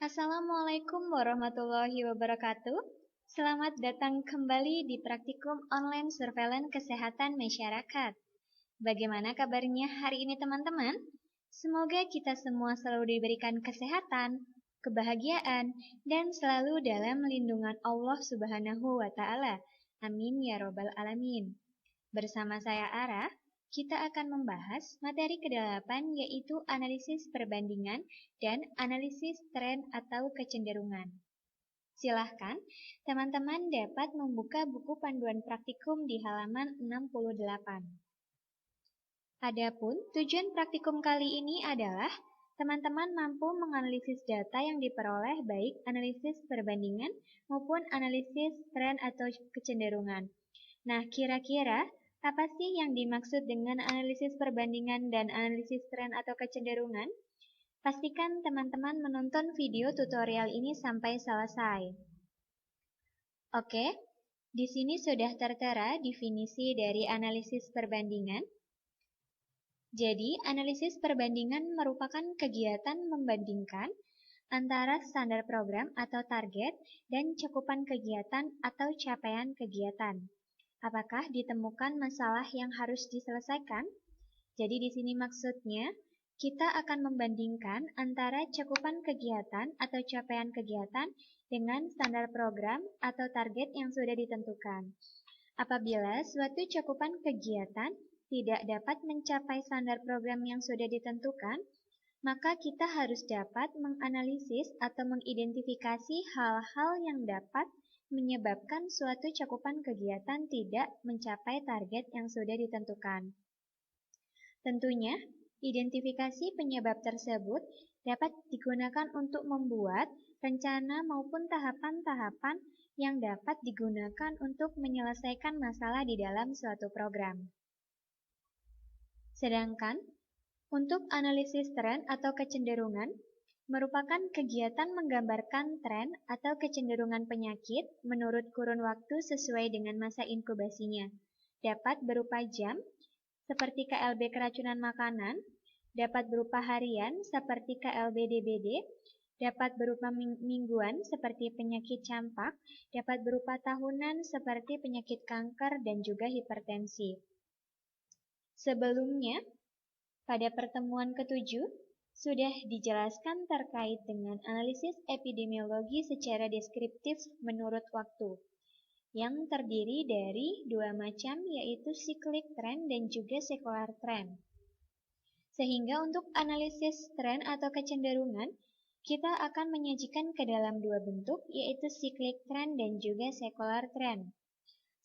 Assalamualaikum warahmatullahi wabarakatuh. Selamat datang kembali di Praktikum Online Surveillance Kesehatan Masyarakat. Bagaimana kabarnya hari ini teman-teman? Semoga kita semua selalu diberikan kesehatan, kebahagiaan, dan selalu dalam lindungan Allah Subhanahu wa Ta'ala. Amin ya Robbal 'Alamin. Bersama saya Ara, kita akan membahas materi ke-8 yaitu analisis perbandingan dan analisis tren atau kecenderungan. Silahkan, teman-teman dapat membuka buku panduan praktikum di halaman 68. Adapun tujuan praktikum kali ini adalah teman-teman mampu menganalisis data yang diperoleh baik analisis perbandingan maupun analisis tren atau kecenderungan. Nah, kira-kira apa sih yang dimaksud dengan analisis perbandingan dan analisis tren atau kecenderungan? Pastikan teman-teman menonton video tutorial ini sampai selesai. Oke, di sini sudah tertera definisi dari analisis perbandingan. Jadi, analisis perbandingan merupakan kegiatan membandingkan antara standar program atau target dan cakupan kegiatan atau capaian kegiatan. Apakah ditemukan masalah yang harus diselesaikan? Jadi di sini maksudnya, kita akan membandingkan antara cakupan kegiatan atau capaian kegiatan dengan standar program atau target yang sudah ditentukan. Apabila suatu cakupan kegiatan tidak dapat mencapai standar program yang sudah ditentukan, maka kita harus dapat menganalisis atau mengidentifikasi hal-hal yang dapat menyebabkan suatu cakupan kegiatan tidak mencapai target yang sudah ditentukan. Tentunya, identifikasi penyebab tersebut dapat digunakan untuk membuat rencana maupun tahapan-tahapan yang dapat digunakan untuk menyelesaikan masalah di dalam suatu program. Sedangkan, untuk analisis tren atau kecenderungan, merupakan kegiatan menggambarkan tren atau kecenderungan penyakit menurut kurun waktu sesuai dengan masa inkubasinya. Dapat berupa jam, seperti KLB keracunan makanan, dapat berupa harian, seperti KLB DBD, dapat berupa mingguan, seperti penyakit campak, dapat berupa tahunan, seperti penyakit kanker dan juga hipertensi. Sebelumnya, pada pertemuan ke-7, sudah dijelaskan terkait dengan analisis epidemiologi secara deskriptif menurut waktu, yang terdiri dari dua macam yaitu cyclic trend dan juga secular trend. Sehingga untuk analisis tren atau kecenderungan, kita akan menyajikan ke dalam dua bentuk yaitu cyclic trend dan juga secular trend.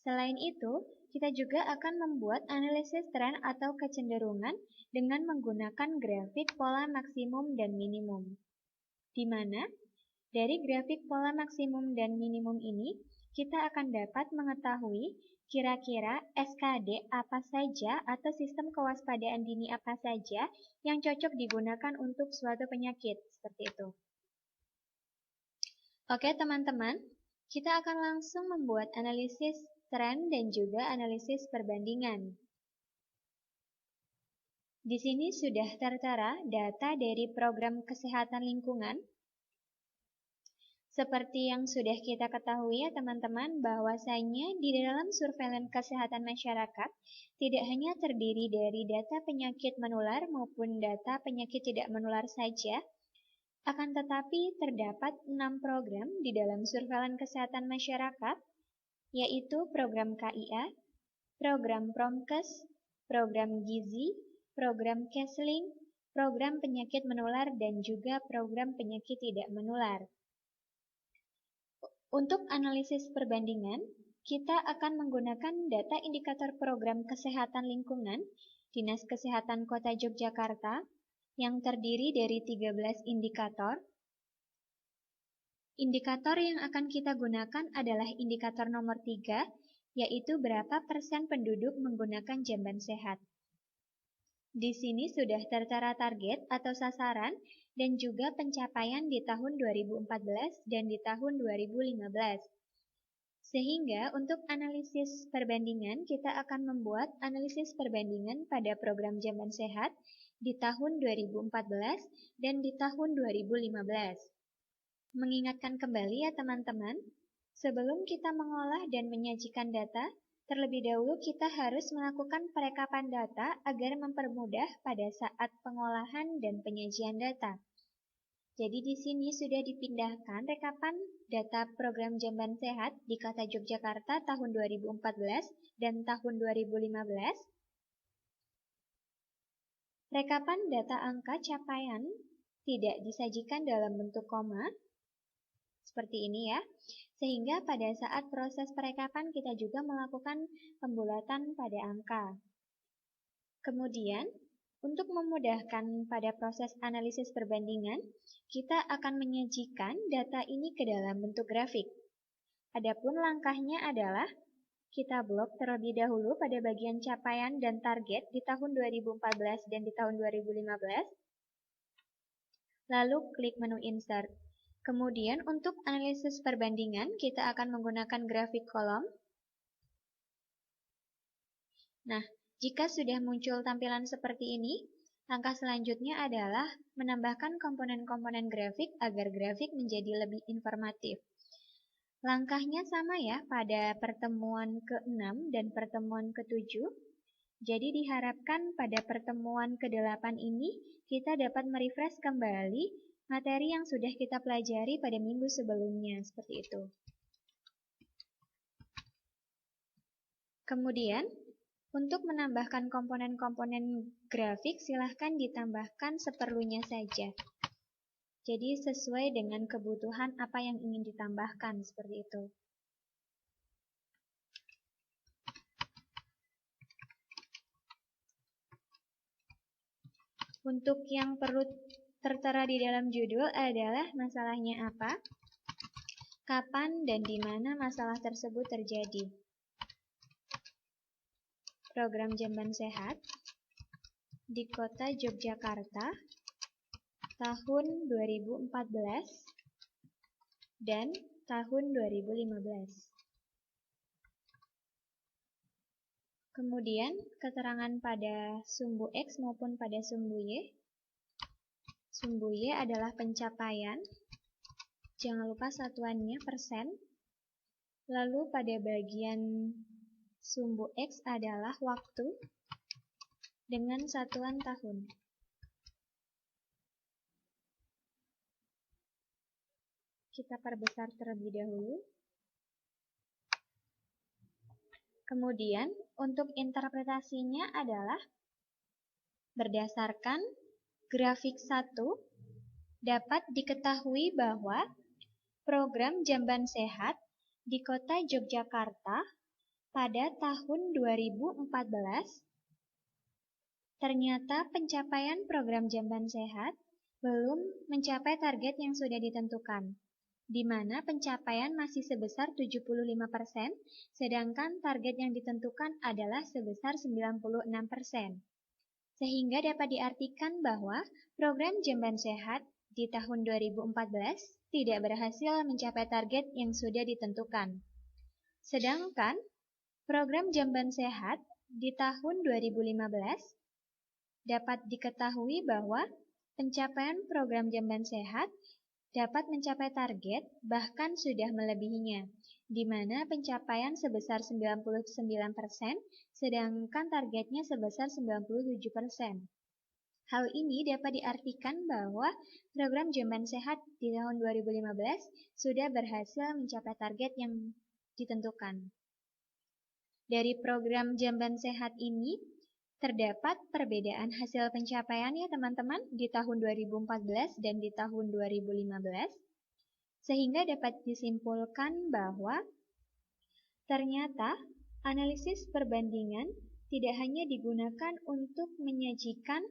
Selain itu, kita juga akan membuat analisis tren atau kecenderungan dengan menggunakan grafik pola maksimum dan minimum. Di mana, dari grafik pola maksimum dan minimum ini, kita akan dapat mengetahui kira-kira SKD apa saja atau sistem kewaspadaan dini apa saja yang cocok digunakan untuk suatu penyakit, seperti itu. Oke teman-teman, kita akan langsung membuat analisis tren dan juga analisis perbandingan. Di sini sudah tertera data dari program kesehatan lingkungan. Seperti yang sudah kita ketahui ya teman-teman, bahwasanya di dalam surveillance kesehatan masyarakat tidak hanya terdiri dari data penyakit menular maupun data penyakit tidak menular saja, akan tetapi terdapat 6 program di dalam surveillance kesehatan masyarakat, yaitu program KIA, program Promkes, program Gizi, program Kesling, program penyakit menular, dan juga program penyakit tidak menular. Untuk analisis perbandingan, kita akan menggunakan data indikator program kesehatan lingkungan Dinas Kesehatan Kota Yogyakarta yang terdiri dari 13 indikator. Indikator yang akan kita gunakan adalah indikator nomor 3, yaitu berapa persen penduduk menggunakan jamban sehat. Di sini sudah tertera target atau sasaran dan juga pencapaian di tahun 2014 dan di tahun 2015. Sehingga untuk analisis perbandingan, kita akan membuat analisis perbandingan pada program jamban sehat di tahun 2014 dan di tahun 2015. Mengingatkan kembali ya teman-teman, sebelum kita mengolah dan menyajikan data, terlebih dahulu kita harus melakukan perekapan data agar mempermudah pada saat pengolahan dan penyajian data. Jadi di sini sudah dipindahkan rekapan data program Jamban Sehat di Kota Yogyakarta tahun 2014 dan tahun 2015. Rekapan data angka capaian tidak disajikan dalam bentuk koma, seperti ini ya, sehingga pada saat proses perekapan kita juga melakukan pembulatan pada angka. Kemudian, untuk memudahkan pada proses analisis perbandingan, kita akan menyajikan data ini ke dalam bentuk grafik. Adapun langkahnya adalah, kita blok terlebih dahulu pada bagian capaian dan target di tahun 2014 dan di tahun 2015, lalu klik menu Insert. Kemudian untuk analisis perbandingan, kita akan menggunakan grafik kolom. Nah, jika sudah muncul tampilan seperti ini, langkah selanjutnya adalah menambahkan komponen-komponen grafik agar grafik menjadi lebih informatif. Langkahnya sama ya pada pertemuan ke-6 dan pertemuan ke-7. Jadi diharapkan pada pertemuan ke-8 ini, kita dapat merefresh kembali materi yang sudah kita pelajari pada minggu sebelumnya, seperti itu. Kemudian, untuk menambahkan komponen-komponen grafik, silahkan ditambahkan seperlunya saja. Jadi sesuai dengan kebutuhan apa yang ingin ditambahkan, seperti itu. Untuk yang perlu tertera di dalam judul adalah masalahnya apa, kapan dan di mana masalah tersebut terjadi. Program Jamban Sehat di Kota Yogyakarta tahun 2014 dan tahun 2015. Kemudian keterangan pada sumbu X maupun pada sumbu Y. Sumbu Y adalah pencapaian, jangan lupa satuannya persen. Lalu pada bagian sumbu X adalah waktu dengan satuan tahun. Kita perbesar terlebih dahulu. Kemudian untuk interpretasinya adalah berdasarkan grafik 1 dapat diketahui bahwa program Jamban Sehat di Kota Yogyakarta pada tahun 2014 ternyata pencapaian program Jamban Sehat belum mencapai target yang sudah ditentukan, di mana pencapaian masih sebesar 75%, sedangkan target yang ditentukan adalah sebesar 96%. Sehingga dapat diartikan bahwa program Jamban Sehat di tahun 2014 tidak berhasil mencapai target yang sudah ditentukan. Sedangkan program Jamban Sehat di tahun 2015 dapat diketahui bahwa pencapaian program Jamban Sehat dapat mencapai target bahkan sudah melebihinya, di mana pencapaian sebesar 99%, sedangkan targetnya sebesar 97%. Hal ini dapat diartikan bahwa program Jamban Sehat di tahun 2015 sudah berhasil mencapai target yang ditentukan. Dari program Jamban Sehat ini, terdapat perbedaan hasil pencapaian ya teman-teman di tahun 2014 dan di tahun 2015, sehingga dapat disimpulkan bahwa ternyata analisis perbandingan tidak hanya digunakan untuk menyajikan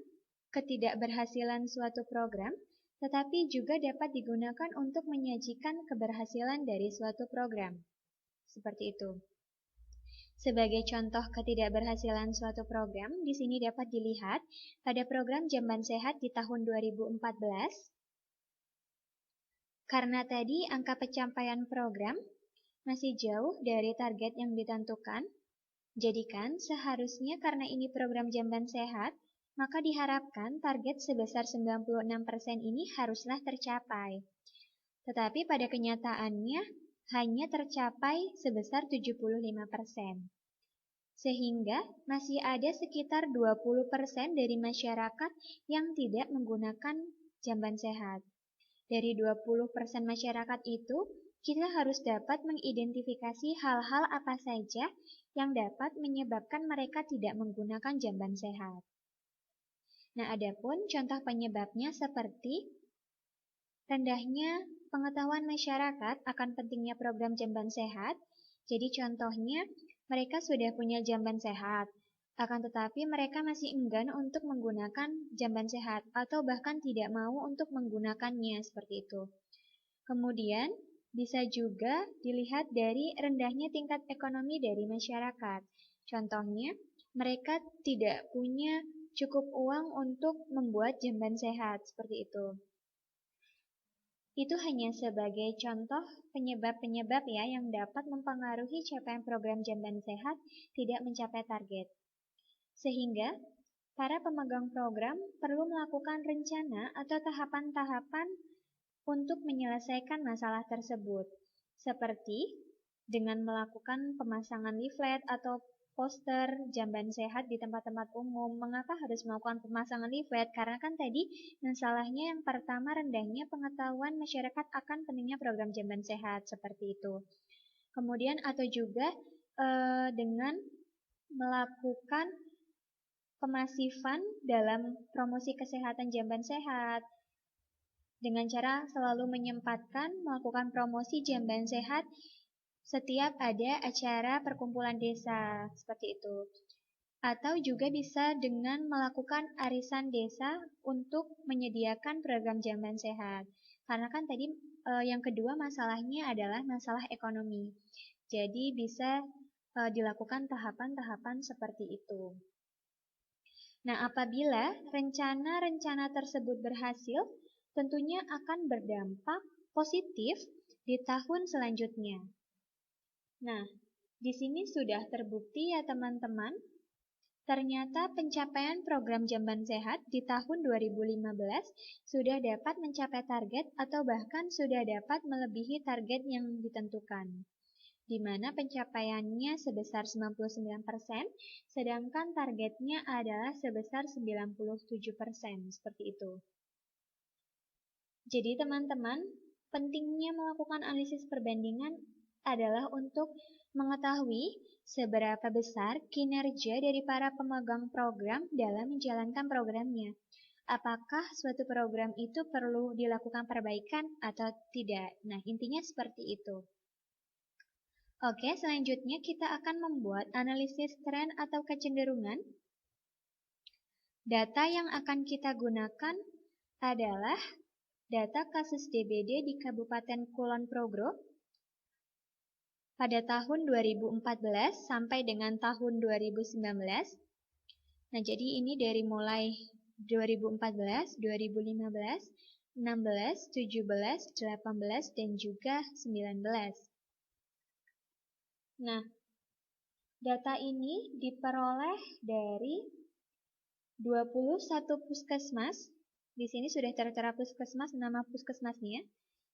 ketidakberhasilan suatu program, tetapi juga dapat digunakan untuk menyajikan keberhasilan dari suatu program. Seperti itu. Sebagai contoh ketidakberhasilan suatu program, di sini dapat dilihat pada program Jamban Sehat di tahun 2014. Karena tadi angka pencapaian program masih jauh dari target yang ditentukan, jadikan seharusnya karena ini program Jamban Sehat, maka diharapkan target sebesar 96% ini haruslah tercapai. Tetapi pada kenyataannya hanya tercapai sebesar 75%. Sehingga masih ada sekitar 20% dari masyarakat yang tidak menggunakan jamban sehat. Dari 20% masyarakat itu, kita harus dapat mengidentifikasi hal-hal apa saja yang dapat menyebabkan mereka tidak menggunakan jamban sehat. Nah, adapun contoh penyebabnya seperti rendahnya pengetahuan masyarakat akan pentingnya program jamban sehat. Jadi contohnya, mereka sudah punya jamban sehat, akan tetapi mereka masih enggan untuk menggunakan jamban sehat atau bahkan tidak mau untuk menggunakannya seperti itu. Kemudian, bisa juga dilihat dari rendahnya tingkat ekonomi dari masyarakat. Contohnya, mereka tidak punya cukup uang untuk membuat jamban sehat seperti itu. Itu hanya sebagai contoh penyebab-penyebab ya yang dapat mempengaruhi capaian program jamban sehat tidak mencapai target. Sehingga, para pemegang program perlu melakukan rencana atau tahapan-tahapan untuk menyelesaikan masalah tersebut. Seperti dengan melakukan pemasangan leaflet atau poster jamban sehat di tempat-tempat umum. Mengapa harus melakukan pemasangan leaflet? Karena kan tadi masalahnya yang pertama rendahnya pengetahuan masyarakat akan pentingnya program jamban sehat seperti itu. Kemudian atau juga dengan melakukan pemasifan dalam promosi kesehatan jamban sehat. Dengan cara selalu menyempatkan melakukan promosi jamban sehat setiap ada acara perkumpulan desa, seperti itu. Atau juga bisa dengan melakukan arisan desa untuk menyediakan program jamban sehat. Karena kan tadi yang kedua masalahnya adalah masalah ekonomi. Jadi bisa dilakukan tahapan-tahapan seperti itu. Nah, apabila rencana-rencana tersebut berhasil, tentunya akan berdampak positif di tahun selanjutnya. Nah, di sini sudah terbukti ya teman-teman, ternyata pencapaian program jamban sehat di tahun 2015 sudah dapat mencapai target atau bahkan sudah dapat melebihi target yang ditentukan, di mana pencapaiannya sebesar 99%, sedangkan targetnya adalah sebesar 97%, seperti itu. Jadi teman-teman, pentingnya melakukan analisis perbandingan adalah untuk mengetahui seberapa besar kinerja dari para pemegang program dalam menjalankan programnya. Apakah suatu program itu perlu dilakukan perbaikan atau tidak? Nah, intinya seperti itu. Oke, selanjutnya kita akan membuat analisis tren atau kecenderungan. Data yang akan kita gunakan adalah data kasus DBD di Kabupaten Kulon Progo pada tahun 2014 sampai dengan tahun 2019. Nah, jadi ini dari mulai 2014, 2015, 16, 17, 18, dan juga 19. Nah, data ini diperoleh dari 21 puskesmas. Di sini sudah tertera puskesmas, nama puskesmasnya.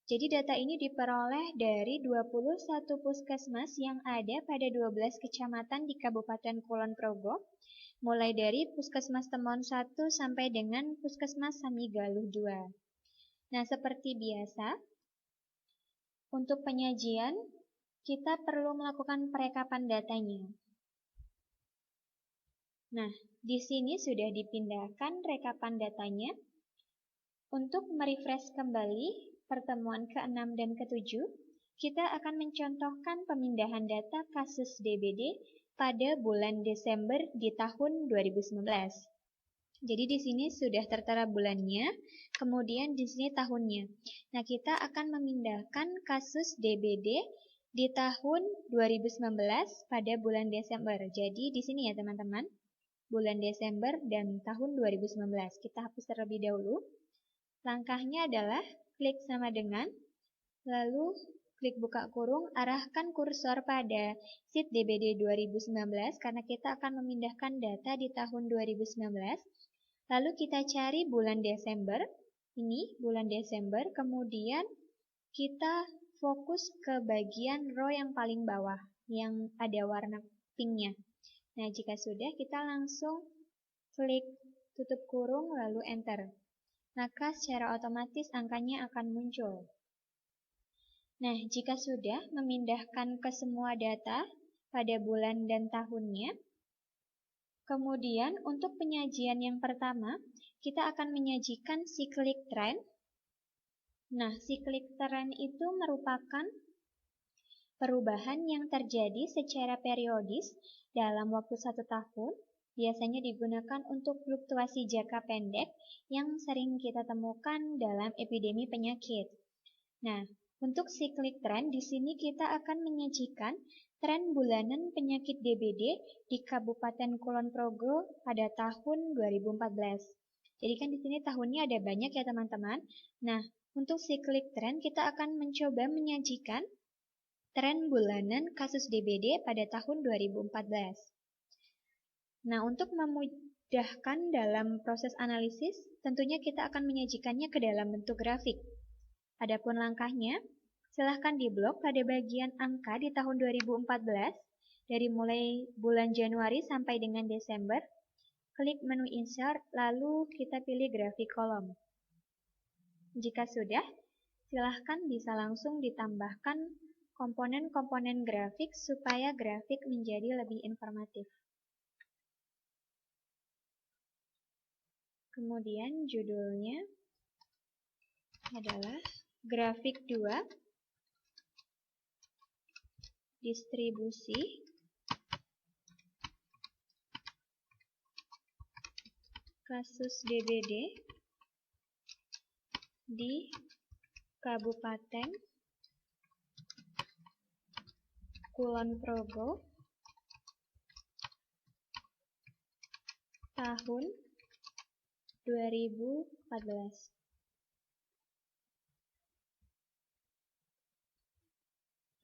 Jadi data ini diperoleh dari 21 puskesmas yang ada pada 12 kecamatan di Kabupaten Kulon Progo, mulai dari Puskesmas Temon 1 sampai dengan Puskesmas Samigaluh 2. Nah, seperti biasa, untuk penyajian, kita perlu melakukan perekapan datanya. Nah, di sini sudah dipindahkan rekapan datanya. Untuk merefresh kembali pertemuan ke-6 dan ke-7, kita akan mencontohkan pemindahan data kasus DBD pada bulan Desember di tahun 2019. Jadi di sini sudah tertera bulannya, kemudian di sini tahunnya. Nah, kita akan memindahkan kasus DBD di tahun 2019 pada bulan Desember. Jadi di sini ya teman-teman, bulan Desember dan tahun 2019. Kita hapus terlebih dahulu. Langkahnya adalah klik sama dengan, lalu klik buka kurung, arahkan kursor pada sheet DBD 2019 karena kita akan memindahkan data di tahun 2019. Lalu kita cari bulan Desember, ini bulan Desember, kemudian kita fokus ke bagian row yang paling bawah, yang ada warna pinknya. Nah, jika sudah, kita langsung klik tutup kurung lalu enter. Maka secara otomatis angkanya akan muncul. Nah, jika sudah memindahkan ke semua data pada bulan dan tahunnya, kemudian untuk penyajian yang pertama, kita akan menyajikan cyclic trend. Nah, cyclic trend itu merupakan perubahan yang terjadi secara periodis dalam waktu 1 tahun, biasanya digunakan untuk fluktuasi jangka pendek yang sering kita temukan dalam epidemi penyakit. Nah, untuk cyclic trend, di sini kita akan menyajikan tren bulanan penyakit DBD di Kabupaten Kulon Progo pada tahun 2014. Jadi kan di sini tahunnya ada banyak ya teman-teman. Nah, untuk cyclic trend kita akan mencoba menyajikan tren bulanan kasus DBD pada tahun 2014. Nah, untuk memudahkan dalam proses analisis, tentunya kita akan menyajikannya ke dalam bentuk grafik. Adapun langkahnya, silahkan diblok pada bagian angka di tahun 2014, dari mulai bulan Januari sampai dengan Desember. Klik menu Insert, lalu kita pilih grafik kolom. Jika sudah, silahkan bisa langsung ditambahkan komponen-komponen grafik supaya grafik menjadi lebih informatif. Kemudian judulnya adalah grafik 2, distribusi kasus DBD di Kabupaten Kulon Progo tahun 2014.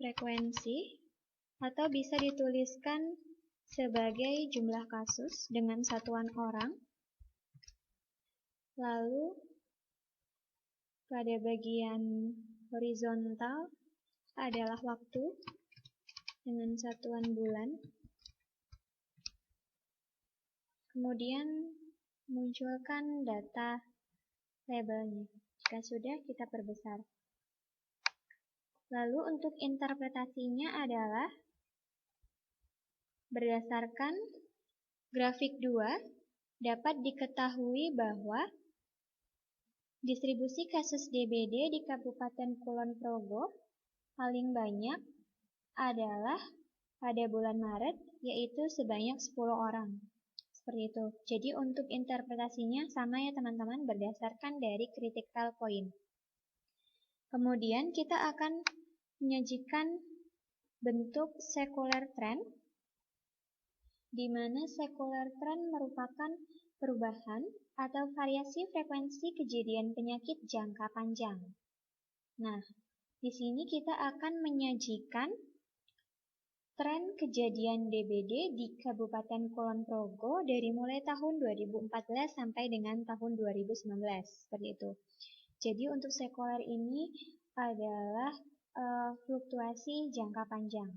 Frekuensi atau bisa dituliskan sebagai jumlah kasus dengan satuan orang. Lalu pada bagian horizontal adalah waktu dengan satuan bulan. Kemudian munculkan data labelnya. Jika sudah, kita perbesar. Lalu untuk interpretasinya adalah berdasarkan grafik 2 dapat diketahui bahwa distribusi kasus DBD di Kabupaten Kulon Progo paling banyak adalah pada bulan Maret, yaitu sebanyak 10 orang. Seperti itu. Jadi untuk interpretasinya sama ya teman-teman, berdasarkan dari critical point. Kemudian kita akan menyajikan bentuk secular trend, di mana secular trend merupakan perubahan atau variasi frekuensi kejadian penyakit jangka panjang. Nah, di sini kita akan menyajikan tren kejadian DBD di Kabupaten Kulon Progo dari mulai tahun 2014 sampai dengan tahun 2019, seperti itu. Jadi untuk sekuler ini adalah fluktuasi jangka panjang.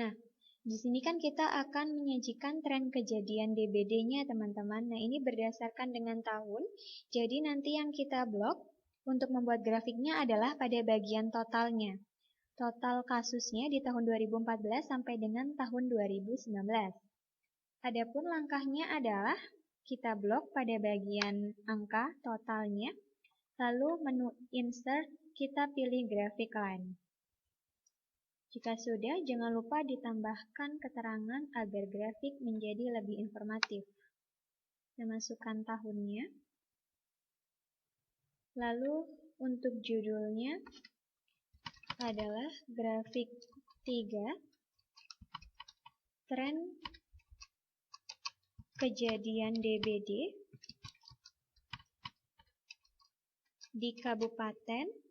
Nah, di sini kan kita akan menyajikan tren kejadian DBD-nya teman-teman. Nah, ini berdasarkan dengan tahun. Jadi nanti yang kita blok untuk membuat grafiknya adalah pada bagian totalnya. Total kasusnya di tahun 2014 sampai dengan tahun 2019. Adapun langkahnya adalah kita blok pada bagian angka totalnya, lalu menu Insert kita pilih grafik line. Jika sudah, jangan lupa ditambahkan keterangan agar grafik menjadi lebih informatif. Kita masukkan tahunnya. Lalu untuk judulnya adalah grafik 3, tren kejadian DBD di Kabupaten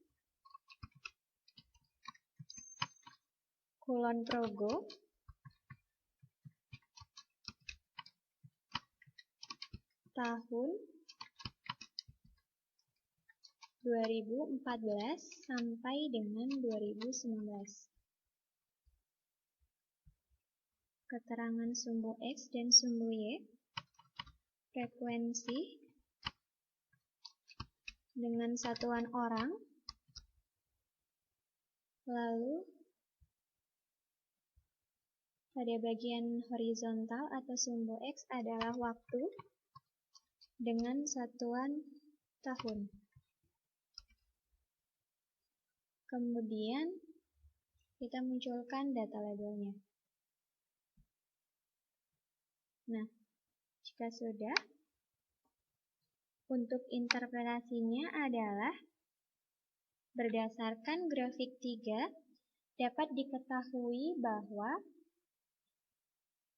Kulon Progo tahun 2014 sampai dengan 2019. Keterangan sumbu X dan sumbu Y, frekuensi dengan satuan orang, lalu pada bagian horizontal atau sumbu X adalah waktu dengan satuan tahun. Kemudian kita munculkan data labelnya. Nah, jika sudah, untuk interpretasinya adalah berdasarkan grafik 3 dapat diketahui bahwa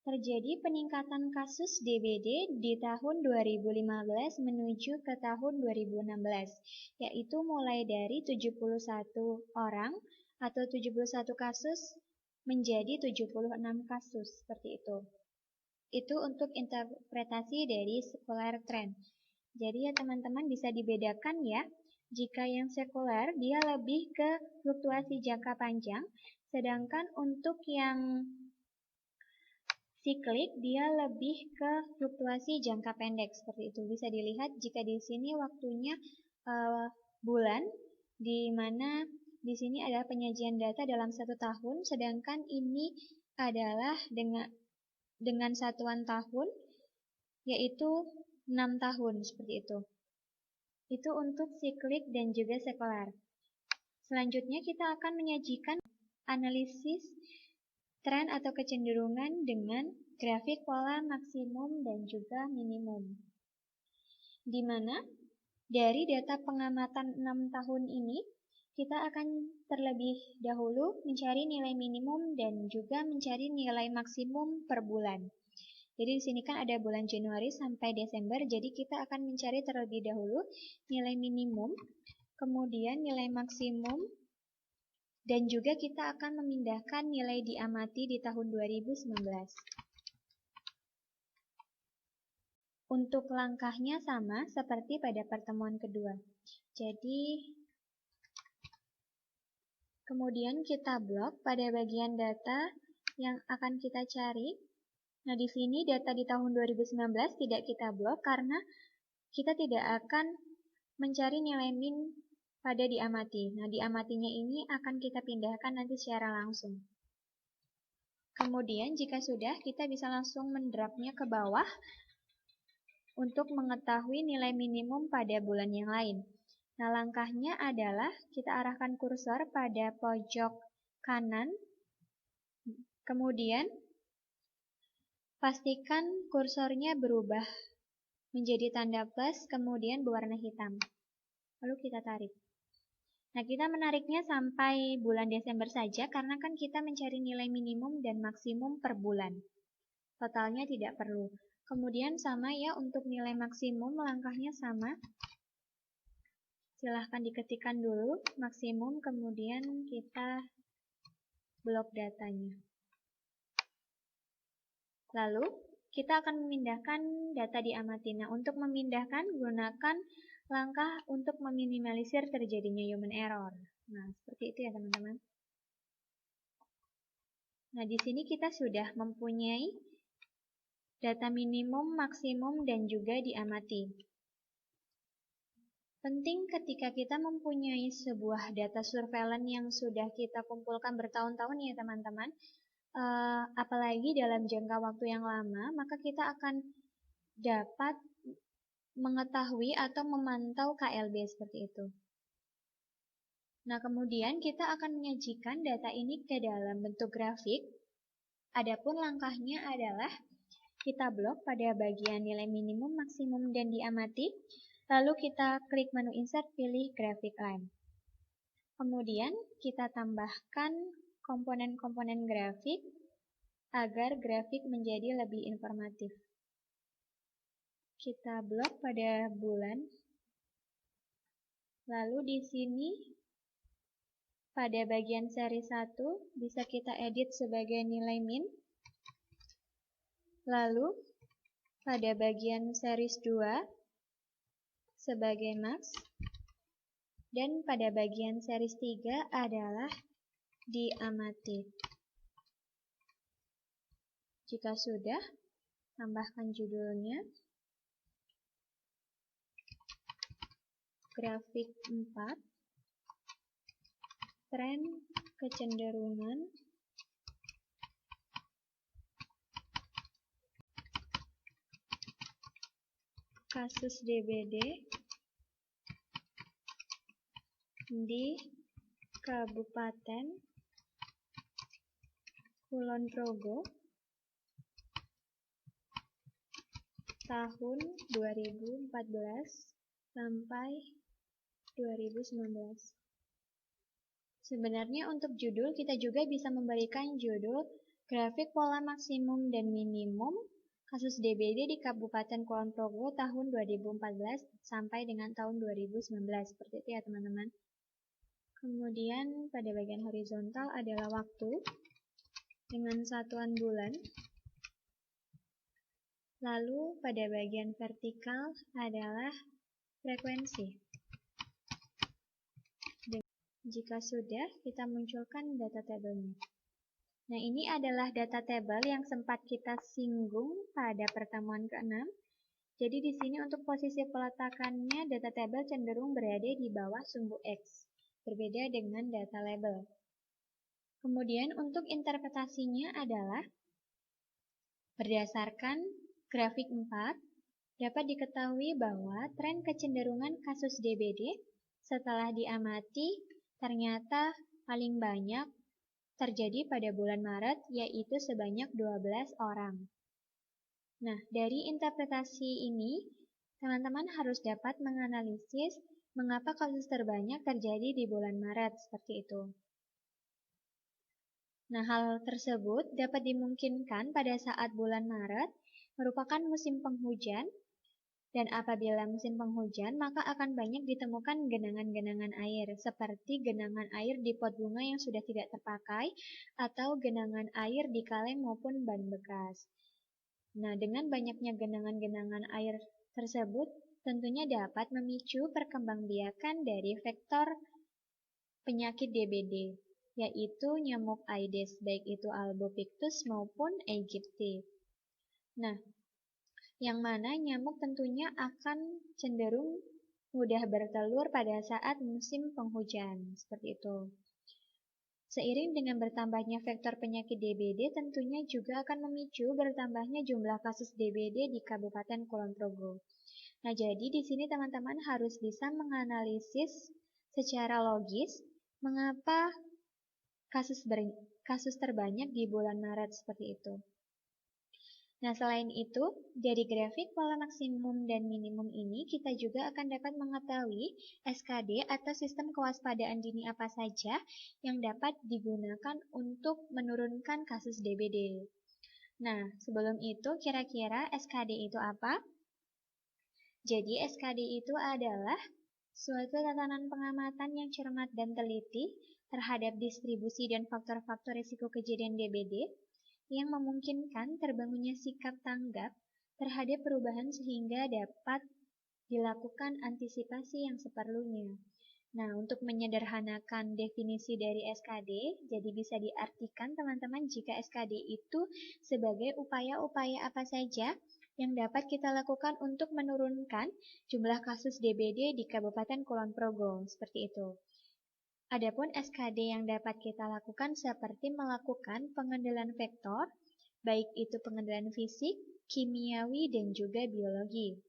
terjadi peningkatan kasus DBD di tahun 2015 menuju ke tahun 2016, yaitu mulai dari 71 orang atau 71 kasus menjadi 76 kasus, seperti itu. Itu untuk interpretasi dari sekuler trend. Jadi ya teman-teman bisa dibedakan ya, jika yang sekuler dia lebih ke fluktuasi jangka panjang, sedangkan untuk yang siklik dia lebih ke fluktuasi jangka pendek, seperti itu. Bisa dilihat jika di sini waktunya bulan, di mana di sini adalah penyajian data dalam 1 tahun, sedangkan ini adalah dengan satuan tahun, yaitu 6 tahun, seperti itu. Itu untuk siklik dan juga sekuler. Selanjutnya kita akan menyajikan analisis tren atau kecenderungan dengan grafik pola maksimum dan juga minimum. Di mana dari data pengamatan 6 tahun ini, kita akan terlebih dahulu mencari nilai minimum dan juga mencari nilai maksimum per bulan. Jadi di sini kan ada bulan Januari sampai Desember, jadi kita akan mencari terlebih dahulu nilai minimum, kemudian nilai maksimum, dan juga kita akan memindahkan nilai diamati di tahun 2019. Untuk langkahnya sama seperti pada pertemuan kedua. Jadi, kemudian kita blok pada bagian data yang akan kita cari. Nah, di sini data di tahun 2019 tidak kita blok karena kita tidak akan mencari nilai min pada diamati. Nah, diamatinya ini akan kita pindahkan nanti secara langsung. Kemudian, jika sudah, kita bisa langsung mendragnya ke bawah untuk mengetahui nilai minimum pada bulan yang lain. Nah, langkahnya adalah kita arahkan kursor pada pojok kanan, kemudian pastikan kursornya berubah menjadi tanda plus, kemudian berwarna hitam. Lalu kita tarik. Nah, kita menariknya sampai bulan Desember saja, karena kan kita mencari nilai minimum dan maksimum per bulan. Totalnya tidak perlu. Kemudian sama ya, untuk nilai maksimum langkahnya sama. Silahkan diketikkan dulu maksimum, kemudian kita blok datanya. Lalu, kita akan memindahkan data diamati. Nah, untuk memindahkan, gunakan langkah untuk meminimalisir terjadinya human error. Nah, seperti itu ya teman-teman. Nah, di sini kita sudah mempunyai data minimum, maksimum, dan juga diamati. Penting ketika kita mempunyai sebuah data surveillance yang sudah kita kumpulkan bertahun-tahun ya teman-teman, apalagi dalam jangka waktu yang lama, maka kita akan dapat mengetahui atau memantau KLB seperti itu. Nah, kemudian kita akan menyajikan data ini ke dalam bentuk grafik. Adapun langkahnya adalah kita blok pada bagian nilai minimum, maksimum, dan diamati. Lalu kita klik menu insert, pilih graphic line. Kemudian kita tambahkan komponen-komponen grafik agar grafik menjadi lebih informatif. Kita blok pada bulan. Lalu di sini pada bagian seri 1 bisa kita edit sebagai nilai min. Lalu pada bagian series 2 sebagai max. Dan pada bagian series 3 adalah diamati. Jika sudah, tambahkan judulnya. Grafik 4. Tren kecenderungan kasus DBD di Kabupaten Kulon Progo tahun 2014 sampai 2019. Sebenarnya untuk judul kita juga bisa memberikan judul grafik pola maksimum dan minimum kasus DBD di Kabupaten Kulon Progo tahun 2014 sampai dengan tahun 2019. Seperti itu ya teman-teman. Kemudian pada bagian horizontal adalah waktu dengan satuan bulan. Lalu pada bagian vertikal adalah frekuensi. Jika sudah, kita munculkan data tabelnya. Nah, ini adalah data tabel yang sempat kita singgung pada pertemuan ke-6. Jadi di sini untuk posisi peletakannya data tabel cenderung berada di bawah sumbu X. Berbeda dengan data label. Kemudian untuk interpretasinya adalah berdasarkan grafik 4 dapat diketahui bahwa tren kecenderungan kasus DBD setelah diamati ternyata paling banyak terjadi pada bulan Maret yaitu sebanyak 12 orang. Nah, dari interpretasi ini teman-teman harus dapat menganalisis mengapa kasus terbanyak terjadi di bulan Maret, seperti itu. Nah, hal tersebut dapat dimungkinkan pada saat bulan Maret merupakan musim penghujan, dan apabila musim penghujan, maka akan banyak ditemukan genangan-genangan air, seperti genangan air di pot bunga yang sudah tidak terpakai, atau genangan air di kaleng maupun ban bekas. Nah, dengan banyaknya genangan-genangan air tersebut, tentunya dapat memicu perkembangbiakan dari vektor penyakit DBD, yaitu nyamuk Aedes, baik itu Albopictus maupun aegypti. Nah, yang mana nyamuk tentunya akan cenderung mudah bertelur pada saat musim penghujan, seperti itu. Seiring dengan bertambahnya vektor penyakit DBD, tentunya juga akan memicu bertambahnya jumlah kasus DBD di Kabupaten Kulon Progo. Nah, jadi di sini teman-teman harus bisa menganalisis secara logis mengapa kasus terbanyak di bulan Maret seperti itu. Nah, selain itu, dari grafik pola maksimum dan minimum ini, kita juga akan dapat mengetahui SKD atau sistem kewaspadaan dini apa saja yang dapat digunakan untuk menurunkan kasus DBD. Nah, sebelum itu, kira-kira SKD itu apa? Jadi, SKD itu adalah suatu tatanan pengamatan yang cermat dan teliti terhadap distribusi dan faktor-faktor risiko kejadian DBD, yang memungkinkan terbangunnya sikap tanggap terhadap perubahan sehingga dapat dilakukan antisipasi yang seperlunya. Nah, untuk menyederhanakan definisi dari SKD, jadi bisa diartikan teman-teman jika SKD itu sebagai upaya-upaya apa saja yang dapat kita lakukan untuk menurunkan jumlah kasus DBD di Kabupaten Kulon Progo, seperti itu. Adapun SKD yang dapat kita lakukan seperti melakukan pengendalian vektor, baik itu pengendalian fisik, kimiawi, dan juga biologi.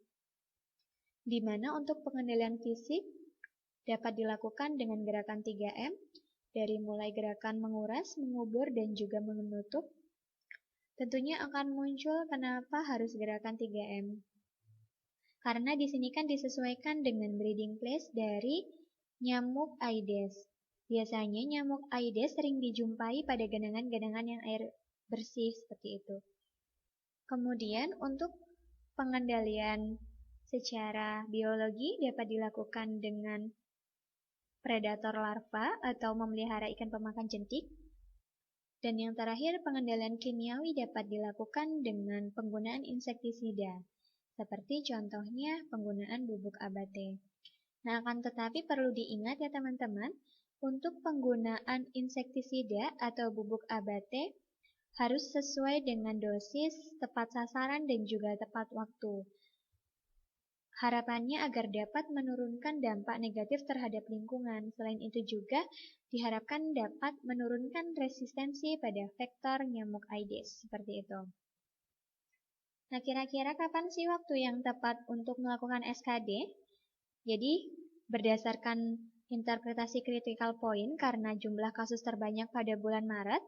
Di mana untuk pengendalian fisik dapat dilakukan dengan gerakan 3M, dari mulai gerakan menguras, mengubur, dan juga menutup. Tentunya akan muncul kenapa harus gerakan 3M. Karena di sini kan disesuaikan dengan breeding place dari nyamuk Aedes. Biasanya nyamuk Aedes sering dijumpai pada genangan-genangan yang air bersih seperti itu. Kemudian untuk pengendalian secara biologi dapat dilakukan dengan predator larva atau memelihara ikan pemakan jentik. Dan yang terakhir, pengendalian kimiawi dapat dilakukan dengan penggunaan insektisida, seperti contohnya penggunaan bubuk abate. Nah, akan tetapi perlu diingat ya teman-teman, untuk penggunaan insektisida atau bubuk abate harus sesuai dengan dosis, tepat sasaran, dan juga tepat waktu. Harapannya agar dapat menurunkan dampak negatif terhadap lingkungan. Selain itu juga diharapkan dapat menurunkan resistensi pada vektor nyamuk Aedes, seperti itu. Nah, kira-kira kapan sih waktu yang tepat untuk melakukan SKD? Jadi, berdasarkan interpretasi critical point karena jumlah kasus terbanyak pada bulan Maret,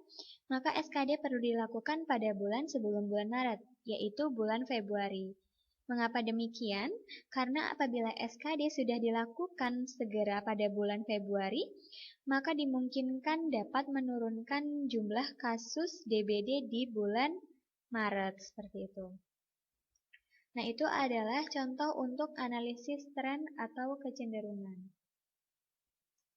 maka SKD perlu dilakukan pada bulan sebelum bulan Maret, yaitu bulan Februari. Mengapa demikian? Karena apabila SKD sudah dilakukan segera pada bulan Februari, maka dimungkinkan dapat menurunkan jumlah kasus DBD di bulan Maret, seperti itu. Nah, itu adalah contoh untuk analisis tren atau kecenderungan.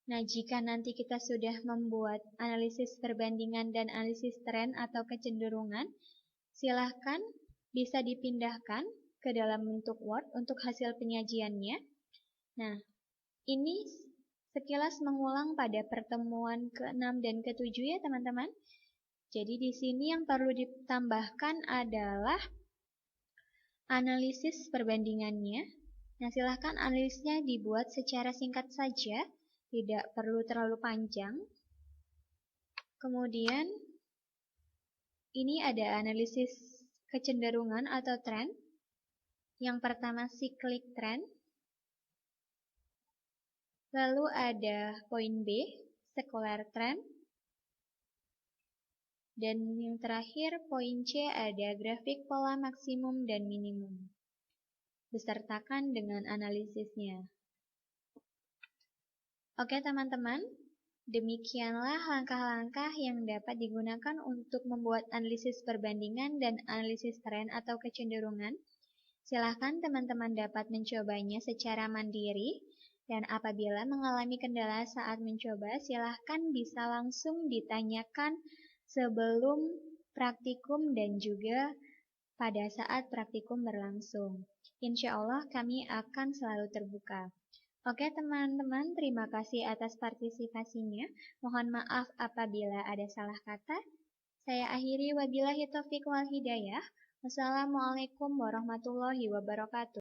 Nah, jika nanti kita sudah membuat analisis perbandingan dan analisis tren atau kecenderungan, silahkan bisa dipindahkan ke dalam bentuk Word untuk hasil penyajiannya. Nah, ini sekilas mengulang pada pertemuan ke-6 dan ke-7 ya teman-teman. Jadi di sini yang perlu ditambahkan adalah analisis perbandingannya. Nah, silahkan analisisnya dibuat secara singkat saja, tidak perlu terlalu panjang. Kemudian, ini ada analisis kecenderungan atau tren. Yang pertama cyclic trend. Lalu ada poin B, secular trend. Dan yang terakhir, poin C ada grafik pola maksimum dan minimum, besertakan dengan analisisnya. Oke teman-teman, demikianlah langkah-langkah yang dapat digunakan untuk membuat analisis perbandingan dan analisis tren atau kecenderungan. Silahkan teman-teman dapat mencobanya secara mandiri, dan apabila mengalami kendala saat mencoba, silahkan bisa langsung ditanyakan sebelum praktikum dan juga pada saat praktikum berlangsung. Insya Allah kami akan selalu terbuka. Oke teman-teman, terima kasih atas partisipasinya. Mohon maaf apabila ada salah kata. Saya akhiri wabillahi taufiq wal hidayah. Wassalamualaikum warahmatullahi wabarakatuh.